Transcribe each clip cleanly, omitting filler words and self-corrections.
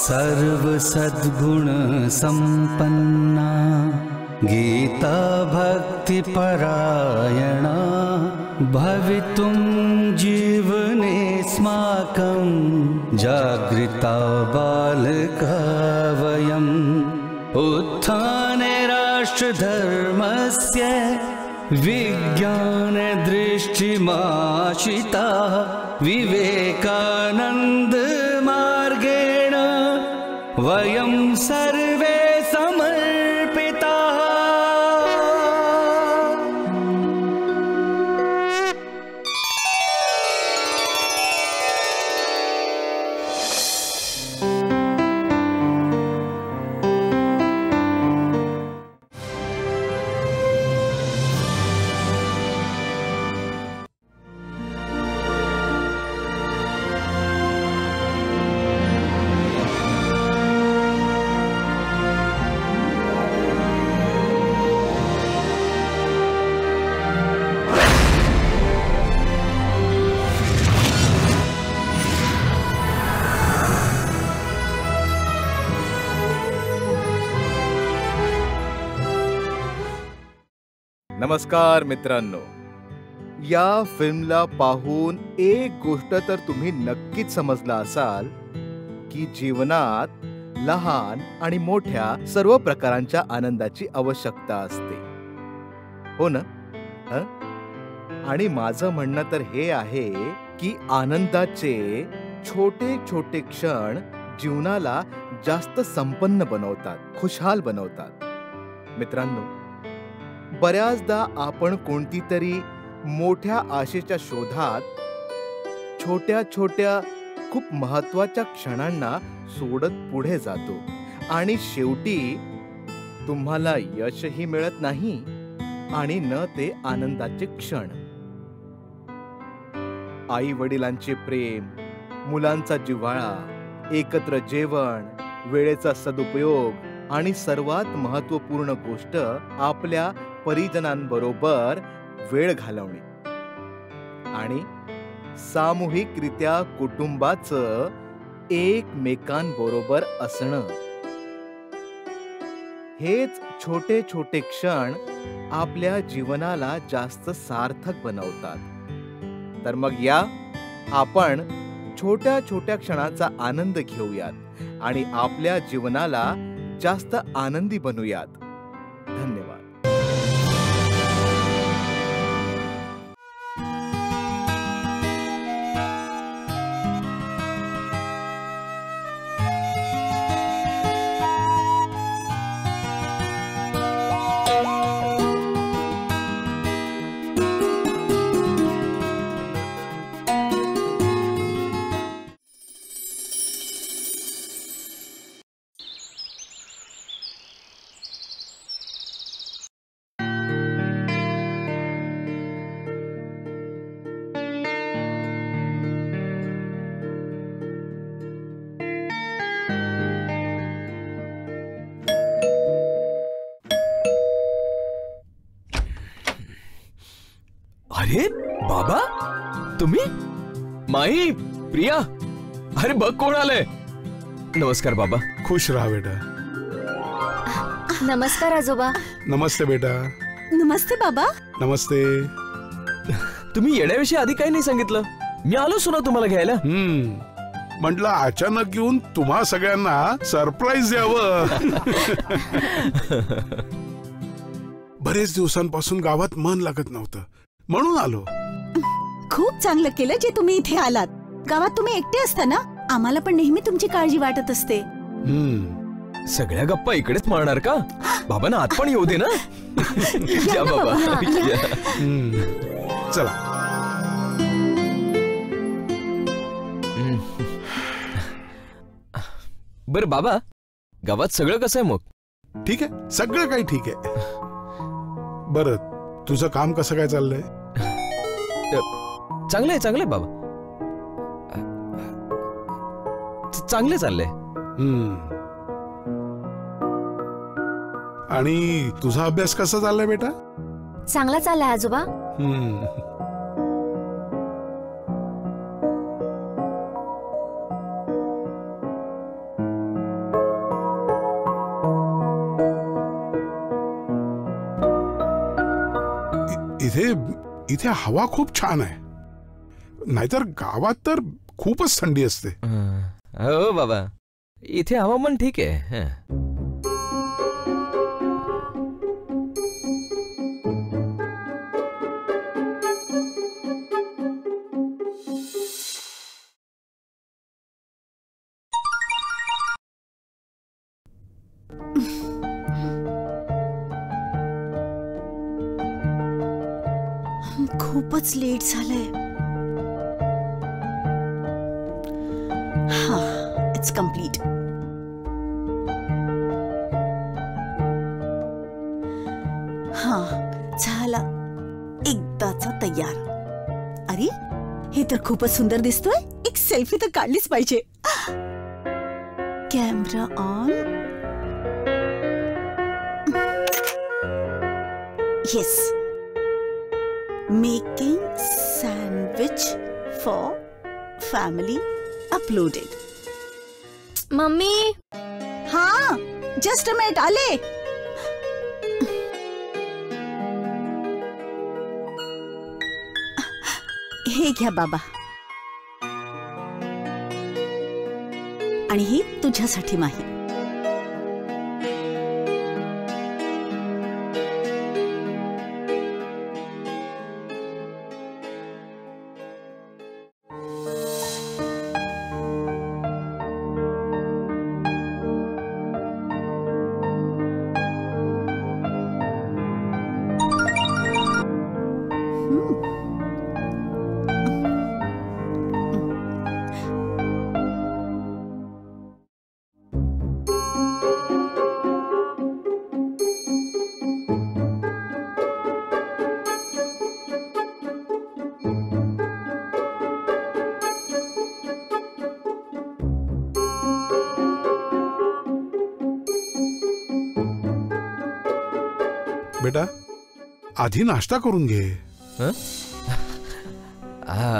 सर्व सद्गुण संपन्ना गीता भक्ति परायणा भवितुं जीवनेऽस्माकं जागृता बालका वयम् उत्थाने राष्ट्रधर्मस्य विज्ञानदृष्टिमाशिता विवेकानन्द मार्गेण वयं सर्वे समर्पिताः। नमस्कार मित्रांनो, या फिल्मला पाहून एक गोष्ट तर तुम्ही नक्कीच समजला असाल की जीवनात लहान आणि मोठ्या सर्व प्रकारांच्या आनंदाची आवश्यकता असते, हो ना? आणि माझं म्हणणं तर हे आहे की आनंदाचे छोटे छोटे क्षण जीवनाला जास्त संपन्न बनवतात, खुशहाल बनवतात. मित्रांनो, बऱ्याचदा आपण कोणतीतरी मोठ्या आशेच्या शोधात छोट्या छोट्या खूप महत्वाच्या क्षणांना सोडत पुढे जातो आणि शेवटी तुम्हाला यशही मिळत नाही आणि न ते आनंदाचे क्षण. आई वडिलांचे प्रेम, मुलांचा जिव्हाळा, एकत्र जेवण, वेळेचा सदुपयोग आणि सर्वात महत्त्वपूर्ण गोष्ट आपल्या परिजनांबरोबर वेळ घालवणे आणि सामूहिकरित्या कुटुंबाचं एकमेकांबरोबर असणं, हेच छोटे छोटे क्षण आपल्या जीवनाला जास्त सार्थक बनवतात. तर मग या आपण छोट्या छोट्या क्षणाचा आनंद घेऊयात आणि आपल्या जीवनाला जास्त आनंदी बनूयात. धन्यवाद. अरे बाबा, तुम्ही? माई, प्रिया, अरे बघ कोण आलंय. नमस्कार बाबा. खुश रहा बेटा. नमस्कार आजोबा. नमस्ते बेटा. नमस्ते बाबा. नमस्ते. तुम्ही येण्याविषयी आधी काही नाही सांगितलं. मी आलो सुना तुम्हाला घ्यायला. म्हटलं अचानक येऊन तुम्हा सगळ्यांना सरप्राईज द्यावं. बरेच दिवसांपासून गावात मन लागत नव्हतं म्हणून आलो. खूप चांगलं केलं जे तुम्ही इथे आलात. गावात तुम्ही एकटे असता ना, आम्हाला पण नेहमी तुमची काळजी वाटत असते. सगळ्या गप्पा इकडेच मारणार का? बाबांना आत पण येऊ दे ना. या बाबा. चला. बर बाबा, गावात सगळं कसं आहे मग? ठीक आहे, सगळं काही ठीक आहे. बरं, तुझं काम कसं काय चाललंय? चांगलंय चांगलंय बाबा, चांगले चाललंय. आणि तुझा अभ्यास कसा चाललाय बेटा? चांगला चाललाय आजोबा. इथे इथे हवा खूप छान आहे, नाहीतर गावात तर खूपच थंडी असते. हो बाबा, इथे हवामान ठीक आहे. खूपच लेट झालंय. हा, इट्स कम्प्लीट. हा, झाला, एकदाचा तयार. अरे, हे तर खूपच सुंदर दिसतोय. एक सेल्फी तर काढलीच पाहिजे. Camera on. Yes. Making sandwich for family uploaded. Mummy. हाँ, just a minute, आले. हे घ्या बाबा. आणि ही तुझ्यासाठी माही. बेटा, आधी नाश्ता करून घे. हा,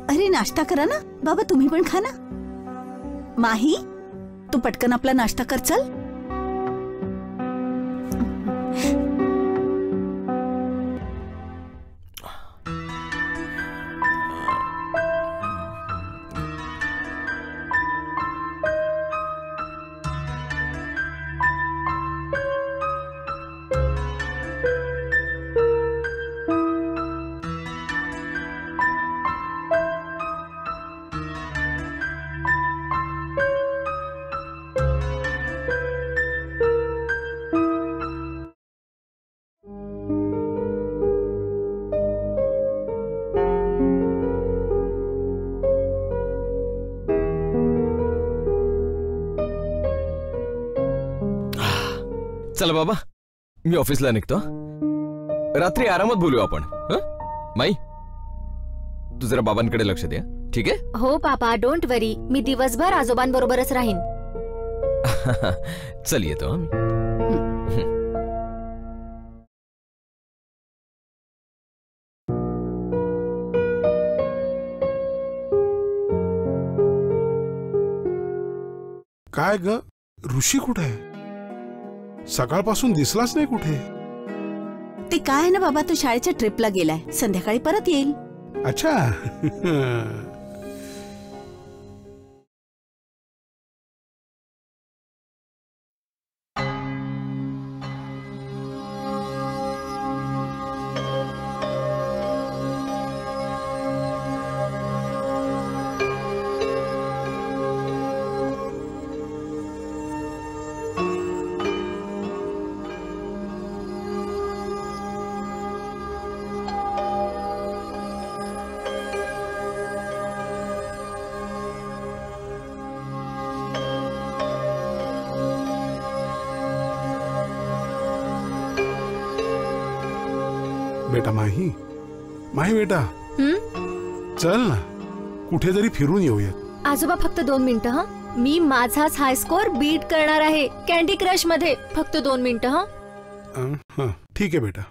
अरे नाश्ता करा ना बाबा, तुम्ही पण खा ना. माही, तू पटकन आपला नाश्ता कर. चल. चला बाबा, मी ऑफिसला निघतो. रात्री आरामात बोलू आपण. माई, तू जरा बाबांकडे लक्ष दे. ठीक आहे? हो पापा, डोंट वरी. मी दिवसभर आजोबांबरोबरच राहीन. चल येतो मी. काय ग, ऋषी कुठे आहे? सकाळपासून दिसलाच नाही कुठे. ते काय आहे ना बाबा, तो शाळेच्या ट्रिपला गेलाय. संध्याकाळी परत येईल. अच्छा. बेटा माही, माही बेटा, चल ना कुठेतरी फिरून येऊयात. आजोबा फक्त 2 मिनिटं. हा, मी माझाच हाय स्कोर बीट करणार आहे कॅन्डी क्रश मध्ये. फक्त 2 मिनिटं. हा, ठीक आहे बेटा.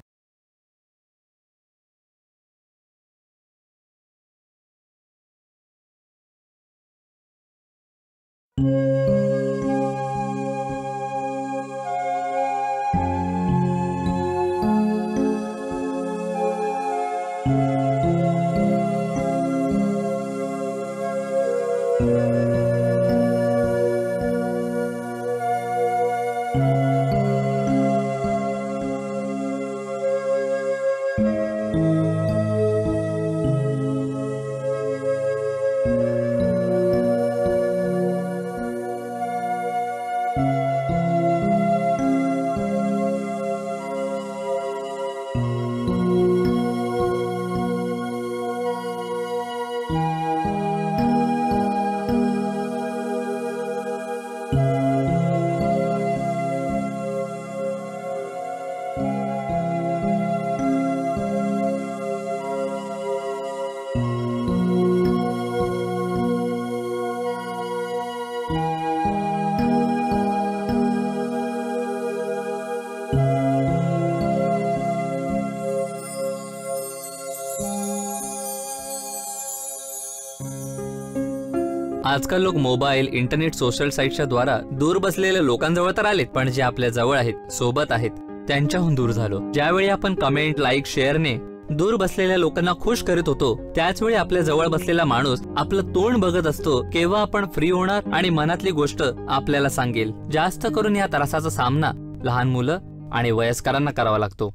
आजकाल लोक मोबाईल, इंटरनेट, सोशल साईटच्या द्वारा दूर बसलेल्या लोकांजवळ तर आलेत, पण जे आपल्या जवळ आहेत, सोबत आहेत, त्यांच्याहून दूर झालो. ज्यावेळी आपण कमेंट, लाईक, शेअरने दूर बसलेल्या लोकांना खुश करत होतो, त्याच वेळी आपल्या जवळ बसलेला माणूस आपलं तोंड बघत असतो केव्हा आपण फ्री होणार आणि मनातली गोष्ट आपल्याला सांगेल. जास्त करून या त्रासाचा सामना लहान मुलं आणि वयस्करांना करावा लागतो.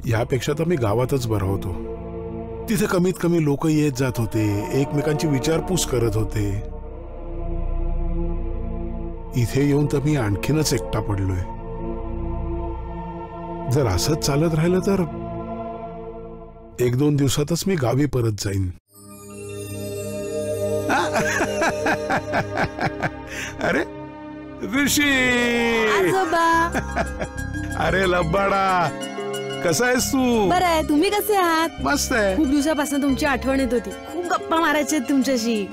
यापेक्षा तर मी गावातच बरा होतो. तिथे कमीत कमी लोक येत जात होते, एकमेकांची विचारपूस करत होते. इथे येऊन तर मी आणखीनच एकटा पडलोय. जर असंच चालत राहिलं तर 1-2 दिवसातच मी गावी परत जाईन. अरे ऋषी, अरे लब्बाडा, कसा आहेस तू? बरं आहे. तुम्ही कसे आहात? मस्त आहे. खूप दिवसापासून तुमची आठवण येत होती. खूप गप्पा मारायच्या तुमच्याशी.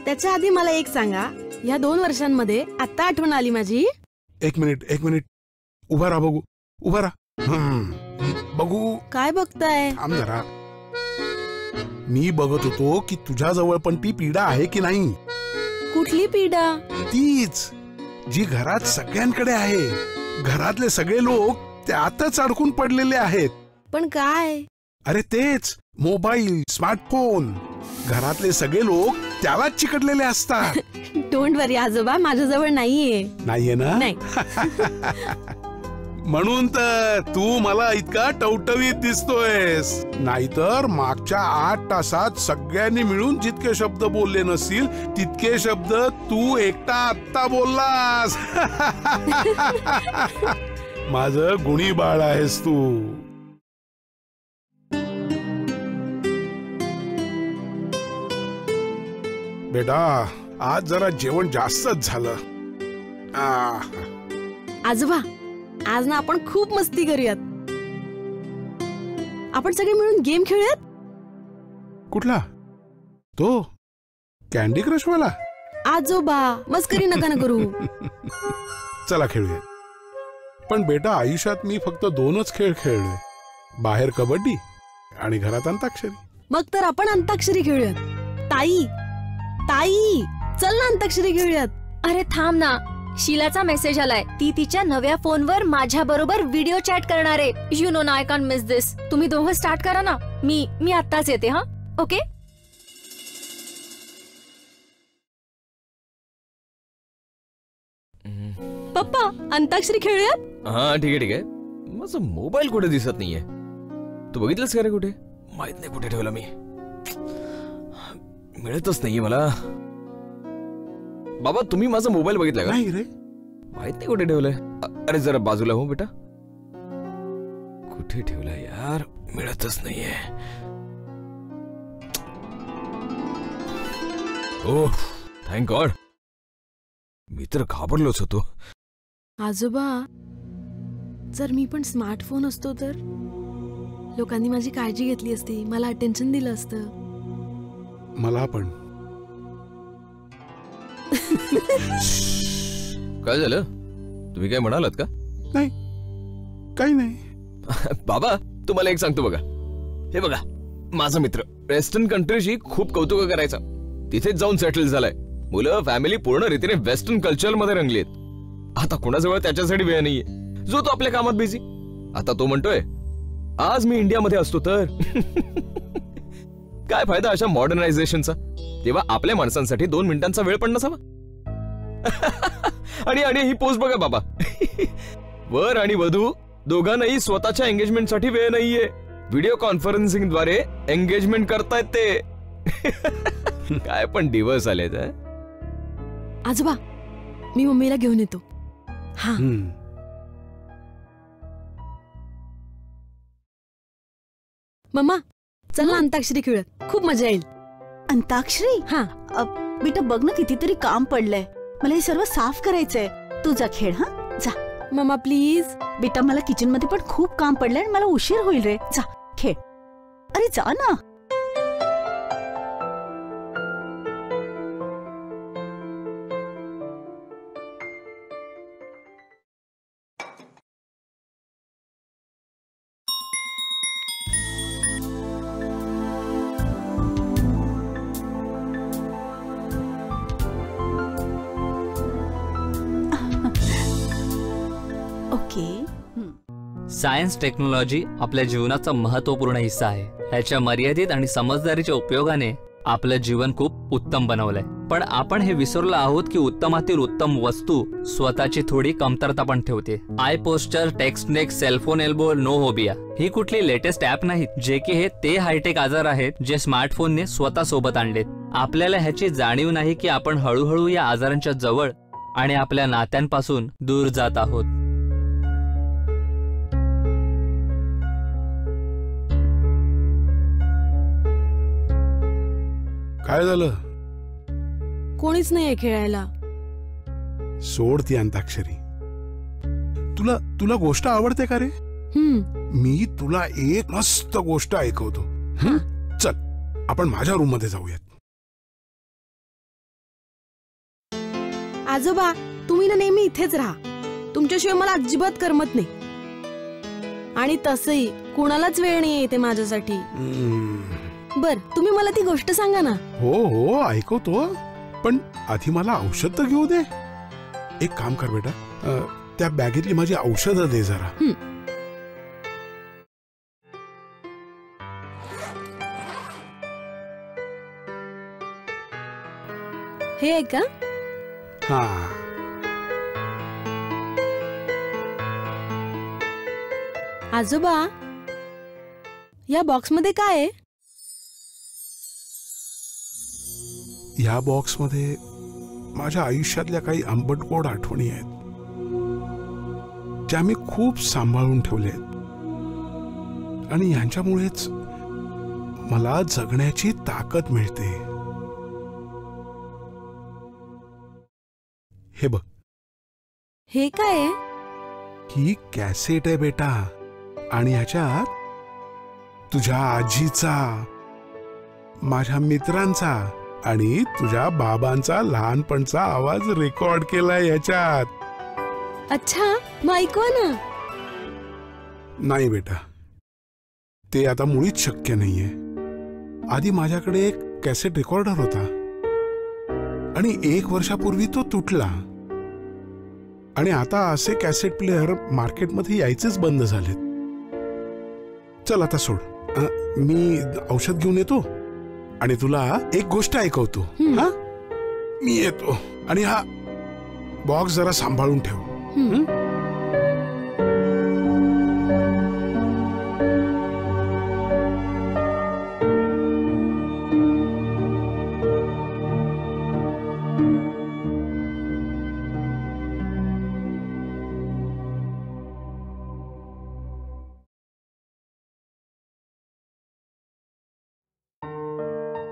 त्याच्या आधी मला एक सांगा, या 2 वर्षांमध्ये आता आठवण आली माझी? एक मिनिट उभा राहा, बघू. उभा राहा, बघू. काय बघताय? थांब जरा. मी बघत होतो की तुझ्याजवळ पण ती पीडा आहे की नाही. कुठली पीडा? तीच जी घरात सगळ्यांकडे आहे. घरातले सगळे लोक त्यातच अडकून पडलेले आहेत. पण काय? अरे तेच मोबाईल, स्मार्टफोन. घरातले सगळे लोक त्यालाच चिकटलेले असतात. डोंट वरी आजोबा, माझ्याजवळ नाहीये ना? नाही. म्हणून तर तू मला इतका टवटवीत दिसतोयस. नाहीतर मागच्या 8 तासात सगळ्यांनी मिळून जितके शब्द बोलले नसतील तितके शब्द तू एकटा आत्ता बोललास. माझं गुणी बाळ आहेस तू. बेटा, आज जरा जेवण जास्तच झालं. आजोबा, आज ना आपण खूप मस्ती करूयात. आपण सगळे मिळून गेम खेळूयात. कुठला? तो कॅन्डी क्रश वाला? आजोबा, मस्करी नका ना करू. चला खेळूया. पण बेटा, आयुष्यात मी फक्त 2च खेळ खेळलोय. बाहेर कबड्डी आणि घरात अंताक्षरी. मग तर आपण अंताक्षरी खेळूयात. ताई, चल ना अंताक्षरी खेळूयात. अरे थांब ना, शीलाचा मेसेज आलाय. ती तिच्या नव्या फोनवर माझ्या बरोबर व्हिडिओ चॅट करणार आहे. यू नो ना, आय कॅन्ट मिस दिस. तुम्ही दोघं स्टार्ट करा ना. मी आत्ताच येते. हा, ओके. पप्पा, अंताक्षरी खेळूयात. हा ठीक आहे. माझा मोबाईल कुठे दिसत नाहीये. तू बघितलंस का रे? कुठे? माहित नाही कुठे ठेवला मी. मिळतच नाहीये मला. बाबा, तुम्ही माझा मोबाईल बघितला का? नाही रे, माहित नाही कुठे ठेवलाय. अरे जरा बाजूला हो बेटा. कुठे ठेवलाय यार? मिळतच नाहीये. ओह, थँक गॉड. मी तर घाबरलोच होतो. आजोबा, जर मी पण स्मार्टफोन असतो तर लोकांनी माझी काळजी घेतली असती, मला अटेन्शन दिलं असतं. मला पण. काय झालं? तुम्ही काय म्हणालात का? नाही, काही नाही. बाबा, तुम्हाला एक सांगतो बघा. हे बघा, माझा मित्र वेस्टर्न कंट्रीची खूप कौतुक करायचा. तिथेच जाऊन सेटल झालाय. मुलं, फॅमिली पूर्ण रीतीने वेस्टर्न कल्चर मध्ये रंगलीत. आता कोणाजवळ त्याच्यासाठी वेळ नाहीये. जो तो आपल्या कामात बिझी. आता तो म्हणतोय आज मी इंडियामध्ये असतो तर काय फायदा अशा मॉडर्नायझेशनचा? तेव्हा आपल्या माणसांसाठी 2 मिनिटांचा वेळ पण नसावा. आणि ही पोस्ट बघा बाबा. वर आणि वधू दोघांनाही स्वतःच्या एंगेजमेंटसाठी वेळ नाहीये. व्हिडिओ कॉन्फरन्सिंग द्वारे एंगेजमेंट करतायत ते. काय पण दिवस आलेत. आजोबा, मी मम्मीला घेऊन येतो. हा. मम्मा चल ना अंताक्षरी खेळूयात, खूप मजा येईल. अंताक्षरी? हा. बेटा बघ ना कितीतरी काम पडलंय, मला हे सर्व साफ करायचंय. तू जा खेळ. हा जा. Mumma please. बेटा मला किचन मध्ये पण खूप काम पडलंय आणि मला उशीर होईल रे. जा खेळ. अरे जा ना. सायन्स टेक्नॉलॉजी आपल्या जीवनाचा महत्वपूर्ण हिस्सा आहे. ह्याच्या मर्यादित आणि समजदारीच्या उपयोगाने आपलं जीवन खूप उत्तम बनवलंय. पण आपण हे विसरलो आहोत की उत्तमातील उत्तम वस्तू स्वतःची थोडी कमतरता पण ठेवते. Eye posture, text neck, cellphone elbow, nomophobia ही कुठली लेटेस्ट ऍप नाहीत, जे की हे ते हायटेक आजार आहेत जे स्मार्टफोनने स्वतः सोबत आणलेत. आपल्याला ह्याची जाणीव नाही की आपण हळूहळू या आजारांच्या जवळ आणि आपल्या नात्यांपासून दूर जात आहोत. काय झालं? कोणीच नाहीये खेळायला. सोड ती अंताक्षरी. तुला गोष्ट आवडते का रे? मी तुला एक मस्त गोष्ट ऐकवतो. चल आपण माझ्या रूम मध्ये जाऊयात. आजोबा तुम्ही ना नेहमी इथेच राहा, तुमच्याशिवाय मला अजिबात करमत नाही. आणि तसंही कुणालाच वेळ नाही येते माझ्यासाठी. बर तुम्ही मला ती गोष्ट सांगा ना. हो ऐकवतो, पण आधी मला औषध तर घेऊ दे. एक काम कर बेटा, त्या बॅगेतली माझी औषधं दे जरा. हे आहे का? हा. आजोबा या बॉक्स मध्ये काय आहे? या बॉक्स मध्ये माझ्या आयुष्यातल्या काही आंबट गोड आठवणी आहेत, ज्या मी खूप सांभाळून ठेवल्या आहेत. आणि यांच्यामुळेच मला जगण्याची ताकद मिळते. हे बघ. हे काय आहे? ही कॅसेट आहे बेटा, आणि ह्याच्यात तुझ्या आजीचा, माझ्या मित्रांचा आणि तुझ्या बाबांचा लहानपणचा आवाज रेकॉर्ड केलाय याच्यात. अच्छा मग ऐकवा ना. नाही बेटा, ते आता मुळीच शक्य नाहीये. आधी माझ्याकडे एक कॅसेट रेकॉर्डर होता आणि 1 वर्षापूर्वी तो तुटला. आणि आता असे कॅसेट प्लेअर मार्केटमध्ये यायचेच बंद झालेत. चल आता सोड, मी औषध घेऊन येतो आणि तुला एक गोष्ट ऐकवतो. हा, मी येतो. आणि हा बॉक्स जरा सांभाळून ठेव.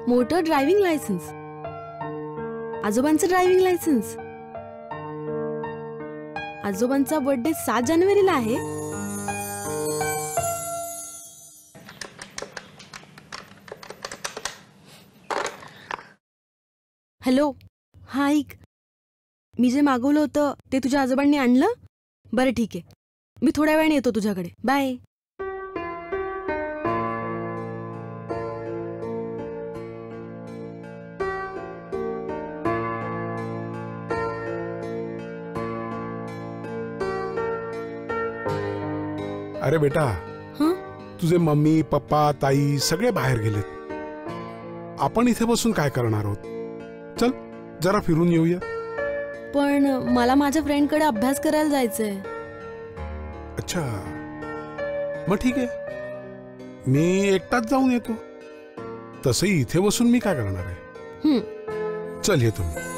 मोटर ड्रायव्हिंग लायसन्स, आजोबांचं ड्रायव्हिंग लायसन्स. आजोबांचा बर्थडे 7 जानेवारीला आहे. हॅलो, हा ऐक, मी जे मागवलं होतं ते तुझ्या आजोबांनी आणलं? बरं ठीक आहे, मी थोड्या वेळाने येतो तुझ्याकडे. बाय. अरे बेटा, तुझे मम्मी पप्पा ताई सगळे बाहेर गेलेत. आपण इथे बसून काय करणार आहोत? चल जरा फिरून येऊया. पण मला माझ्या फ्रेंडकडे अभ्यास करायला जायचंय. अच्छा, मग ठीक आहे, मी एकटाच जाऊन येतो. तसंही इथे बसून मी काय करणार आहे. चल येतो मी.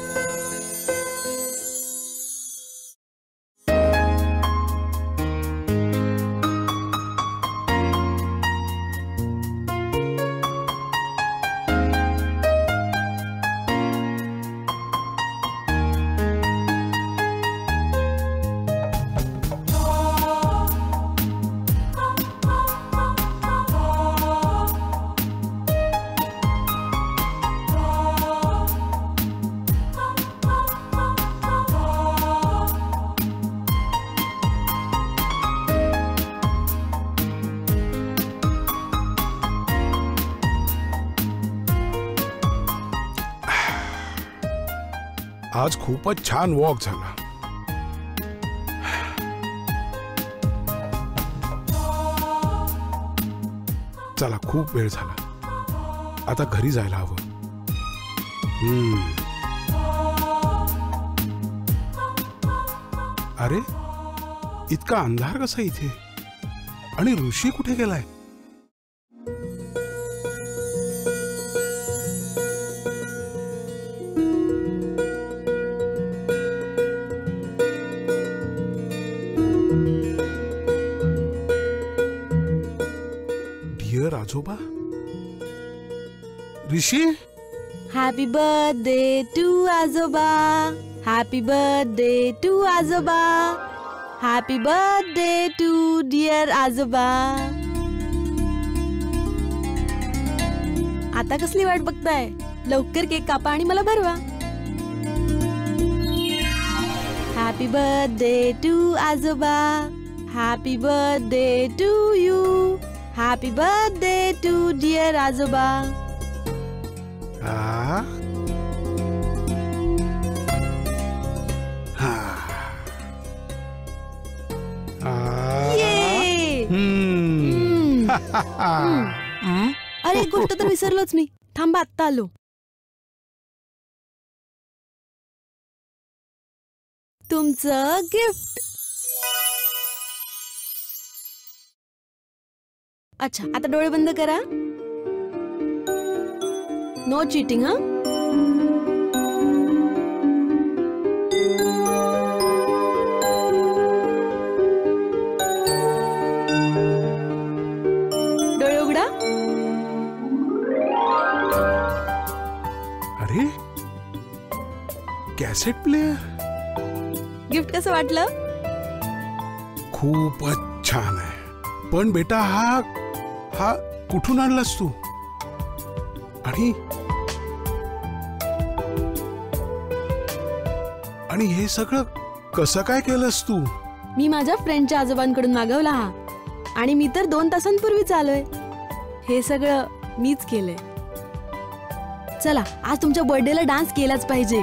आज खूपच छान वॉक झाला. चला, खूप वेळ झाला, आता घरी जायला हवं. अरे, इतका अंधार कसा इथे? आणि ऋषी कुठे गेलाय? डिअर आजोबा, ऋषी. हॅपी बर्थडे टू आजोबा. हॅपी बर्थडे टू आजोबा. हॅपी बर्थडे टू डिअर आजोबा. आता कसली वाट बघताय? लवकर केक कापा आणि मला भरवा. हॅपी बर्थडे टू आजोबा. Happy birthday to you. Happy birthday to dear आजोबा. अरे, एक गोष्ट तर विसरलोच मी. थांबा, आत्ता आलो. तुमचं गिफ्ट. अच्छा, आता डोळे बंद करा. No cheating. हा, डोळे उघडा. अरे, कॅसेट प्लेअर. गिफ्ट कसं वाटलं? खूपच छान आहे. पण बेटा, हा कुठून आणलास तू? आणि हे सगळं कसं काय केलंस तू? मी माझ्या फ्रेंडच्या आजोबांकडून मागवला हा, आणि मी तर 2 तासांपूर्वीच आलोय. हे सगळं मीच केलंय. चला, आज तुमच्या बर्थडेला डान्स केलाच पाहिजे.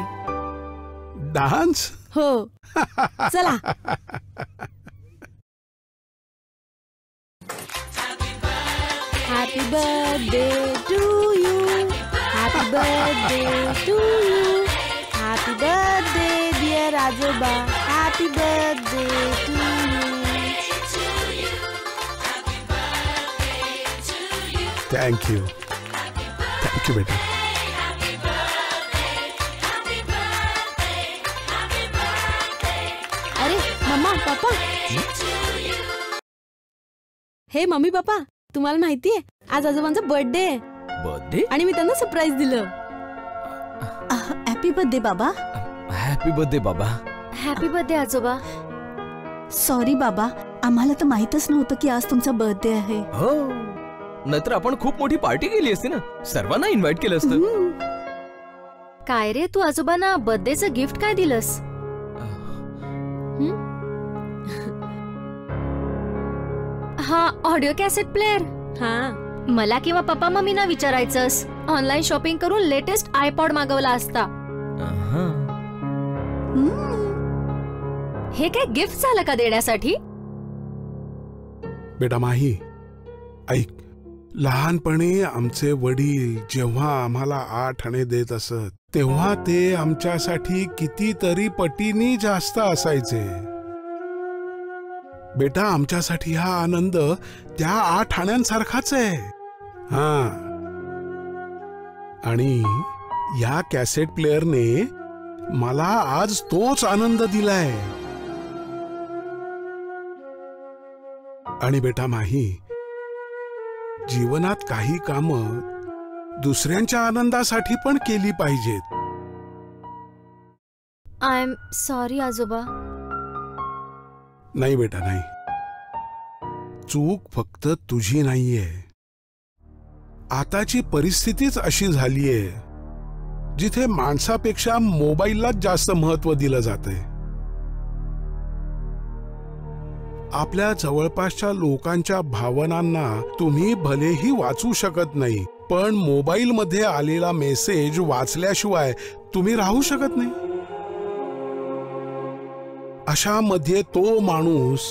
डान्स? हो, चला. Happy birthday to you. Happy birthday to you. Happy birthday dear आजोबा. Happy birthday to you. Thank you बेटा. अरे, मम्मा, पापा. हे मम्मी पप्पा, तुम्हाला माहितीये आज आजोबांचा बर्थडे आहे. बर्थडे? आणि मी त्यांना सरप्राईज दिलं. हॅपी बर्थडे बाबा. हॅपी बर्थडे बाबा. हॅपी बर्थडे आजोबा. सॉरी बाबा, आम्हाला तर माहितच नव्हतं की आज तुमचा बर्थडे आहे. हो, नाहीतर आपण खूप मोठी पार्टी केली असती ना, सर्वांना इन्व्हाइट केलं असतं. काय रे, तू आजोबांना बर्थडेचं गिफ्ट काय दिलंस? हा ऑडिओ कॅसेट प्लेअर. हा, मला किंवा पप्पा मम्मीना विचारायचंस. ऑनलाईन शॉपिंग करून लेटेस्ट आयपॉड मागवला असता. हे काय गिफ्ट झालं का देण्यासाठी? बेटा माही, ऐक. लहानपणी आमचे वडील जेव्हा आम्हाला 8 आणे देत असत, तेव्हा ते आमच्यासाठी कितीतरी पटीनी जास्त असायचे. बेटा, आमच्यासाठी हा आनंद त्या 8 आण्यांसारखाच आहे. हा, आणि या कॅसेट प्लेअरने मला आज तोच आनंद दिलाय. आणि बेटा माही, जीवनात काही कामं दुसऱ्यांच्या आनंदासाठी पण केली पाहिजेत. आय एम सॉरी आजोबा. नाही बेटा, नाही. चूक फक्त तुझी नाहीये. आताची परिस्थितीच अशी झालीये जिथे माणसापेक्षा मोबाईललाच जास्त महत्व दिलं जातंय. आपल्या जवळपासच्या लोकांच्या भावनांना तुम्ही भलेही वाचू शकत नाही, पण मोबाईल मध्ये आलेला मेसेज वाचल्याशिवाय तुम्ही राहू शकत नाही. अशा मध्ये तो माणूस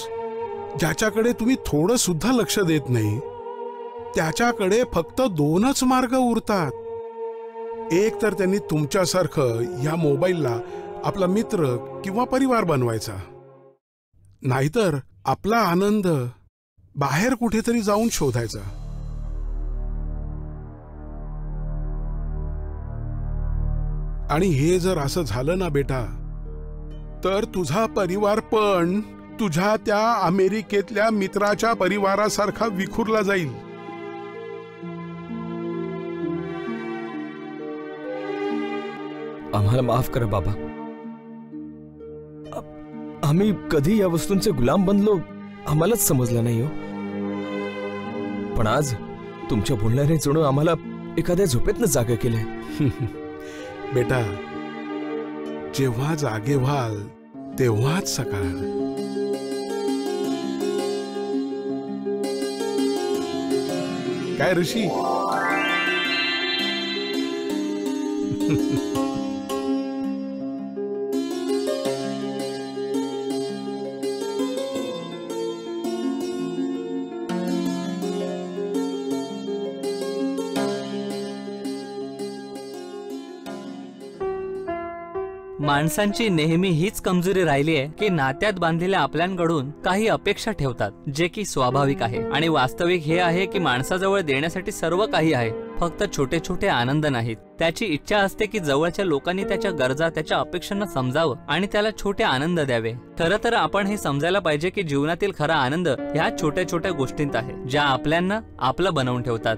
ज्याच्याकडे तुम्ही थोडं सुद्धा लक्ष देत नाही, त्याच्याकडे फक्त 2च मार्ग उरतात. एक तर त्यांनी तुमच्यासारखं या मोबाईलला आपला मित्र किंवा परिवार बनवायचा, नाहीतर आपला आनंद बाहेर कुठेतरी जाऊन शोधायचा. आणि हे जर असं झालं ना बेटा, तर तुझा परिवार पण तुझ्या त्या अमेरिकेतल्या मित्राच्या परिवारासारखा विखुरला जाईल. आम्हाला माफ करा बाबा. आम्ही कधी या वस्तूंचे गुलाम बनलो आम्हालाच समजलं नाही हो. पण आज तुमच्या बोलण्याने जणू आम्हाला एखाद्या झोपेतनं जागे केले. बेटा, जेव्हा जागे व्हाल तेव्हाच सकाळ. काय ऋषी? माणसांची नेहमी हीच कमजोरी राहिली आहे की नात्यात बांधलेल्या आपल्याकडून काही अपेक्षा ठेवतात, जे की स्वाभाविक आहे. आणि वास्तविक हे आहे की माणसाजवळ देण्यासाठी सर्व काही आहे, फक्त छोटे छोटे आनंद नाहीत. त्याची इच्छा असते की जवळच्या लोकांनी त्याच्या गरजा, त्याच्या अपेक्षांना समजावं आणि त्याला छोटे आनंद द्यावे. खरं तर आपण हे समजायला पाहिजे की जीवनातील खरा आनंद ह्या छोट्या छोट्या गोष्टींत आहे, ज्या आपल्यांना आपलं बनवून ठेवतात.